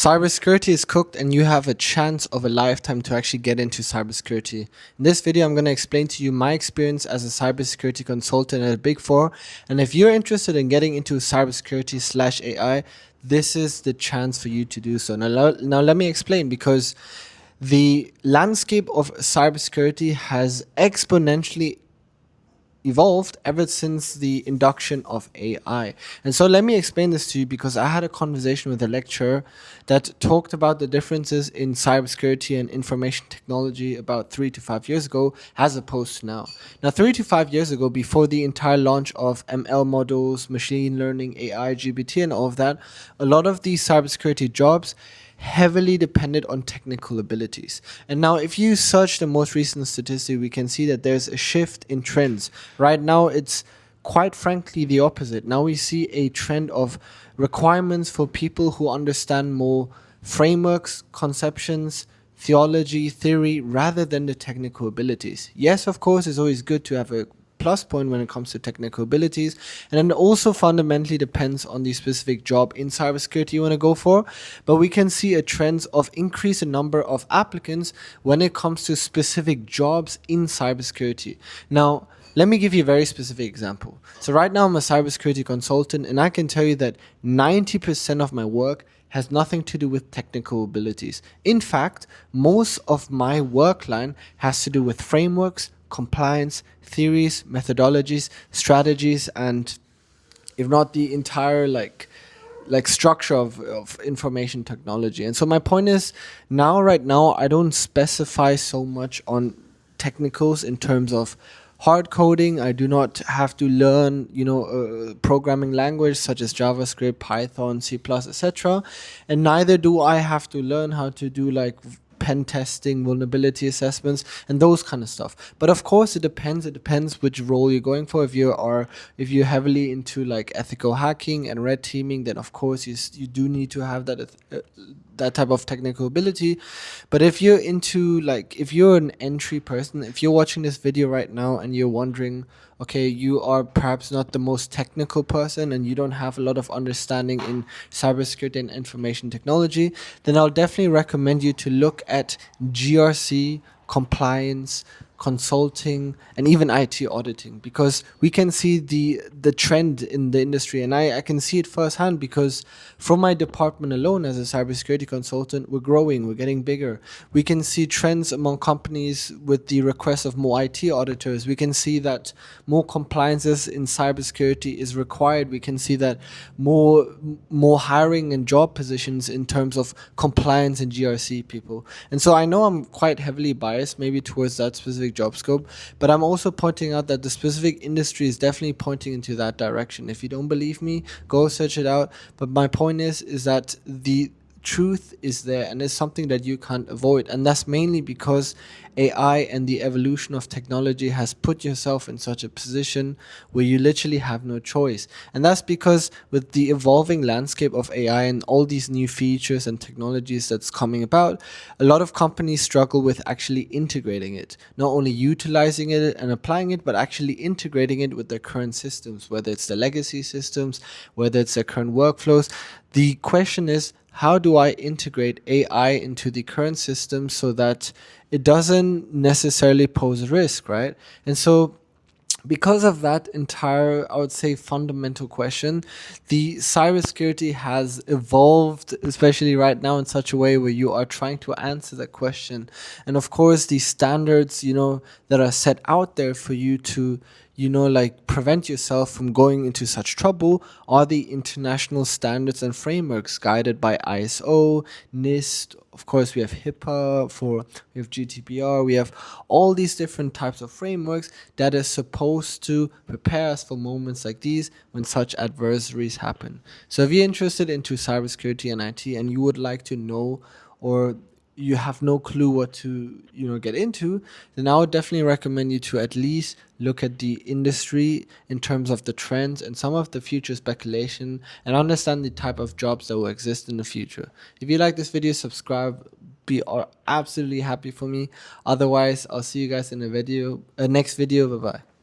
Cybersecurity is cooked and you have a chance of a lifetime to actually get into cybersecurity. In this video, I'm going to explain to you my experience as a cybersecurity consultant at a Big Four. And if you're interested in getting into cybersecurity/AI, this is the chance for you to do so. Now let me explain, because the landscape of cybersecurity has exponentially evolved ever since the induction of AI. And so let me explain this to you, because I had a conversation with a lecturer that talked about the differences in cybersecurity and information technology about 3 to 5 years ago as opposed to now. Now, 3 to 5 years ago, before the entire launch of ML models, machine learning, AI, GPT, and all of that, a lot of these cybersecurity jobs heavily depended on technical abilities. And now if you search the most recent statistic, we can see that there's a shift in trends. Right now it's quite frankly the opposite. Now we see a trend of requirements for people who understand more frameworks, conceptions, theology, theory, rather than the technical abilities. Yes, of course, it's always good to have a plus point when it comes to technical abilities, and then also fundamentally depends on the specific job in cybersecurity you want to go for. But we can see a trend of increase in number of applicants when it comes to specific jobs in cybersecurity. Now, let me give you a very specific example. So right now I'm a cybersecurity consultant, and I can tell you that 90% of my work has nothing to do with technical abilities. In fact, most of my work line has to do with frameworks, compliance, theories, methodologies, strategies, and if not the entire structure of information technology. And so my point is, right now I don't specify so much on technicals in terms of hard coding. I do not have to learn programming language such as JavaScript, Python, C++, etc. And neither do I have to learn how to do pen testing, vulnerability assessments, and those kind of stuff. But of course, it depends which role you're going for. If you're heavily into ethical hacking and red teaming, then of course you do need to have that type of technical ability. But if you're into if you're an entry person, if you're watching this video right now and you're wondering, okay, you are perhaps not the most technical person and you don't have a lot of understanding in cybersecurity and information technology, then I'll definitely recommend you to look at GRC, compliance, consulting, and even IT auditing, because we can see the trend in the industry, and I can see it firsthand, because from my department alone as a cybersecurity consultant, we're growing, we're getting bigger. We can see trends among companies with the request of more IT auditors. We can see that more compliances in cybersecurity is required. We can see that more hiring and job positions in terms of compliance and GRC people. And so I know I'm quite heavily biased maybe towards that specific job scope, but I'm also pointing out that the specific industry is definitely pointing into that direction. If you don't believe me, go search it out. But my point is that the truth is there, and it's something that you can't avoid, and that's mainly because AI and the evolution of technology has put yourself in such a position where you literally have no choice. And that's because with the evolving landscape of AI and all these new features and technologies that's coming about, a lot of companies struggle with actually integrating it, not only utilizing it and applying it, but actually integrating it with their current systems, whether it's the legacy systems, whether it's their current workflows. The question is, how do I integrate AI into the current system so that it doesn't necessarily pose a risk, right? And so because of that entire, I would say, fundamental question, the cybersecurity has evolved, especially right now, in such a way where you are trying to answer that question. And of course, the standards, that are set out there for you to, prevent yourself from going into such trouble are the international standards and frameworks guided by ISO, NIST. Of course, we have HIPAA, we have GDPR, we have all these different types of frameworks that are supposed to prepare us for moments like these when such adversaries happen. So if you're interested into cybersecurity and IT and you would like to know, or you have no clue what to get into, then I would definitely recommend you to at least look at the industry in terms of the trends and some of the future speculation, and understand the type of jobs that will exist in the future. If you like this video, subscribe, be absolutely happy for me. Otherwise, I'll see you guys in a next video. Bye bye.